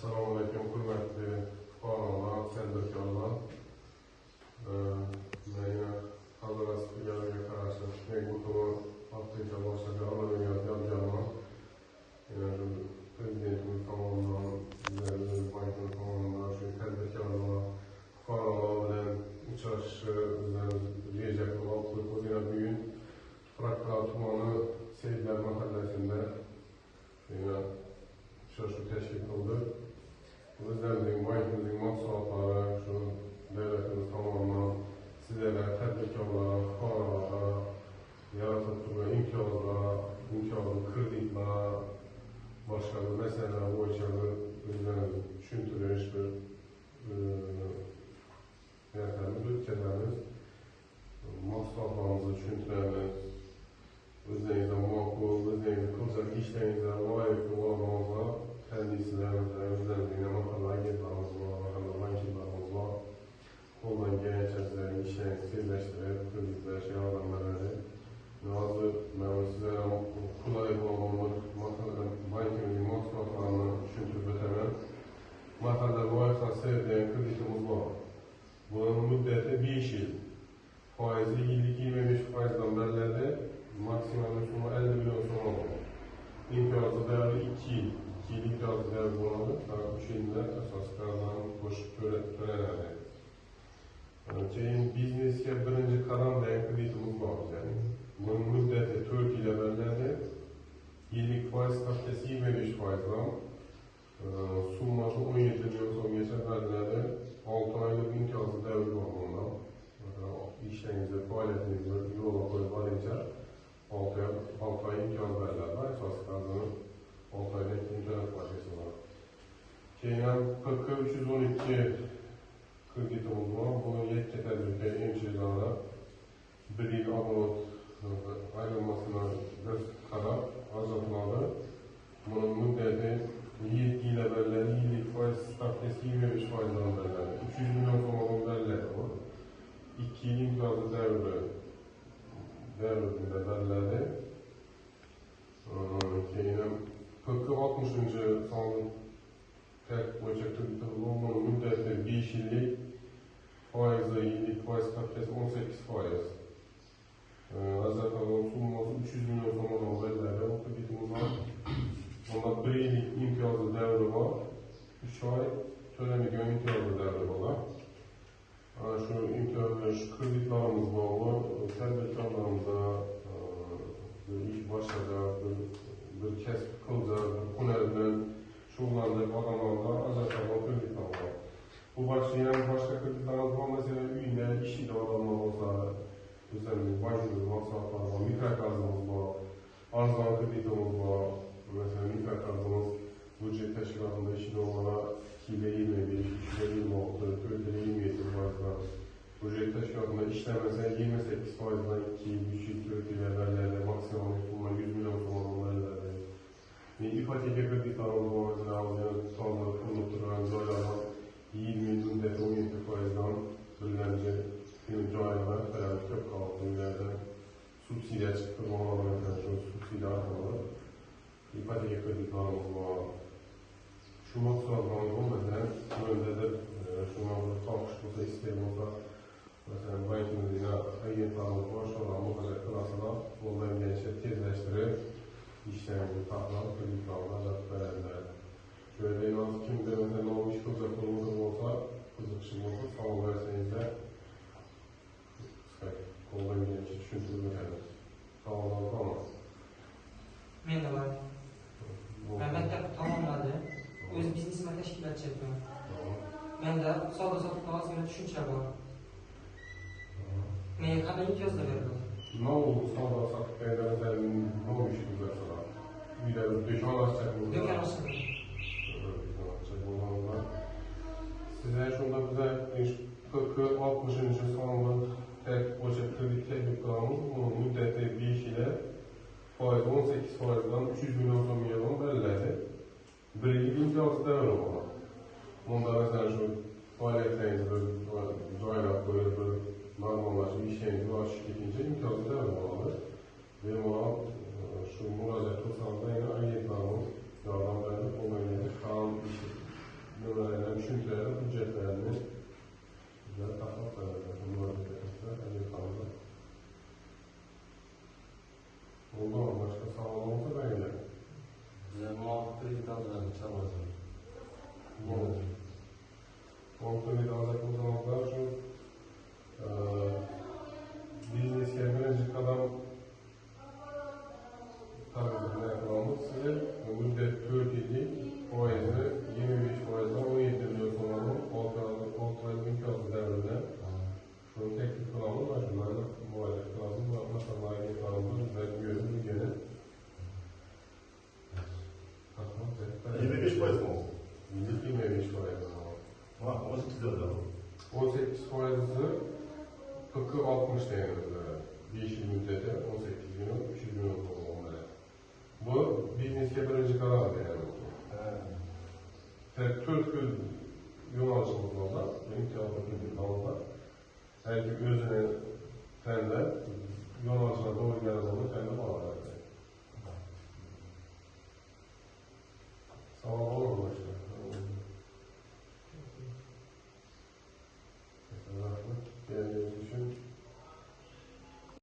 Selamünaleyküm, hürmetli fuqarolar, tadbirkorlar. Men Hazrat Filialiga qarshi Mengutova vaqtincha boshlig'i Onajo'yat Yabjanman. Prezidentimiz tomonidan, bizlarimiz bankimiz tomonidan shu tadbirkorlar, fuqarolar bilan uchrashishni bizlarimiz reja qilib oldik. O'zinglar bugun Tuproqlar tumani Seyitlar mahallasida uchrashuv tashkil qildik. Bizlerimizin, bankimizin mahsulotlari şu devletimiz tomonidan sizlere, tadbirkorlar, fuqarolar yaratib turgan imtiyozli kreditlar, boshqa bir masalalar bo'yicha bizlarimiz tushuntirish o'tkazamiz. Mahsulotlarimizni tushuntiramiz. O'zlaringizga ma'qul, o'zlaringizga ko'rsatib ishlaringizga loyiq bo'lganingizga kendisilerimizde, özlerimizde namakallar agentlarımız var, bankirlarımız var. Koldan gelişen sizlerin işlerini sirleştirip, kreditler, yardımları. Bazı sizlere kolay olan bankimizin mahsulatlarını düşündürüp ötemem. Mahallede loyiha sevdiğin kreditimiz var. Bunun müddeti 5 yıl. Faizi yıllık 25%'dan belirledi. Maksimum sumu 50 milyon son oldu. İmtiyazı değerli 2 yıl. İyilik yazıları bulundu. Bu şekilde esas kazanım koşup törenlerdi. Biznes'e birinci kalan dayan kreditimiz var. Bunun müddeti 4 ile belirledi. Yıllık faiz stavkesi 25%'dan. Summası 17 milyon son geçen belirledi. 6 aylık imtiyazı devri var bundan. İşlerinizde, faaliyetinizde yola koyup alınca 6 ay imtiyaz belirledi. Esas kazanım 6 aylık internet başlısı var. Keyin PK 312 kreditimiz var. Bunu yetki tedbirke imşirlere 1 yıl abonat ayrılmasına göz kadar azaltmalı. Bunun müddeti 7 ile belirledi. Yıllık faiz stavkesi 25%'dan belirledi. 300 milyon sonradan belirledi bu. 2 yıl imtiyazı devrinde belirledi. Keyin 60. son terk boyunca kreditinin müddeti 5 yıllık faizli yıllık faiz stavkesi 18%. Zaten sunması 300 milyon sonradan belirledi. O kreditimiz var. Onda 1 yıllık imtiyazlı devri var. 3 ay tölemediği imtiyazlı devri var. Şu imtiyazlı kreditlerimiz var. Tedbirkarlarımıza iş başlayacak, bir kesip kılacak, bir hunerden şuğlanacak adamlarla azaltmalı kreditler var. Bu başlayan başka kreditlerimiz var. Mesela üyünde, işçide adamlar olsa, özellikle bankımız, maksatlar var, mikrokazımız var, arzdan kreditimiz var. Mesela mikrokazımız budjet teşkilatında işçide olana 2 ile 25, 3 ile 26, 4 ile 27 faizler. Budjet teşkilatında işlemese 28%'dan 2, 3, 4 ile belirledi, maksimum sunma 100 milyon sonradan belirledi. İpoteka kreditlerimiz var, mesela tutanları kurulup duran joylardan 20 müddeti 17%'dan bölünce joylar falan köp kalktı ülkelerde subsidiya çıktı, onlardan subsidiya artmalı. İpoteka kreditlerimiz var. Şu mahsulatlarımız var, mesela öndedir, şuna bir kalkış olsa, isteyen olsa, mesela bankimizin agentlarımız var, şunlar muhacak klasına, onların gençleri tezleştirip, işlerimizi takmalı, kreditlerine azaltıp verenler. Şöyle yalnız kimde mesela ne olmuş kılacak olmadığı olsa, kızıkışım olsa, sağ ol verseniz de koldan gençi düşündürüp verenler. Sağ olun ama. Merhaba. Ben maktabı tamamladı. Öz biznesime teşkil edeceğim. Ben de savdo satıp ağzına düşünce var. Neye kadar imtiyazla veriyorum? Ne oldu savdo satıp edersen ne olmuş güzel sana? Bir de dükkan açacak mı? Dükkan açacak. Dükkan açacak olanlar. Size şunda bize 60. sonunda tek boşa kredi teklif kılamız. Bunun müddeti 5 ile faiz 18%'dan 300 milyon son belirledi. Bir yıl imtiyazı devre var. Bunda mesela şu faaliyetlerinizi joylar koyup normallaşıp işlerinizi var şirketince imtiyazı devre var. Ve ona şu müracaat kılsanız da yine ayetlerimiz yardım verip onunla ilgili kalan işi düşünceleri, hüccetlerini güzel takmak lazım. Bunlar da önemli kaldı. Oldu mu? Başka sağlam olsa da öyle. Bize muhabbet iddialarını çalmasın. Muhabbet iddialarını çalmasın. Şu biznesye birinci kadam tarzında yapmamız size müddet 4 yıllık faizle 25%dan 17 milyon sonralı kontrol imkanı devrinde şunu teklif kılamız var. Şunlarla muhalefet kılamız var. Mesela aynı kanunda güzel görünür gene. 25% mı oldu? Yıllık 25%. Ha, 18 lira. 18%'ı fıkı 60 değerinde. 5 yıl müddete 18 milyon, 300 milyon olmalı. Bu biznesye birinci karar yani. Tek 4 yıl yol alışımız olsa, imtihanı bir kalında, her kim özüne tende, yol alışına doğru geldiğinde tende bağlar.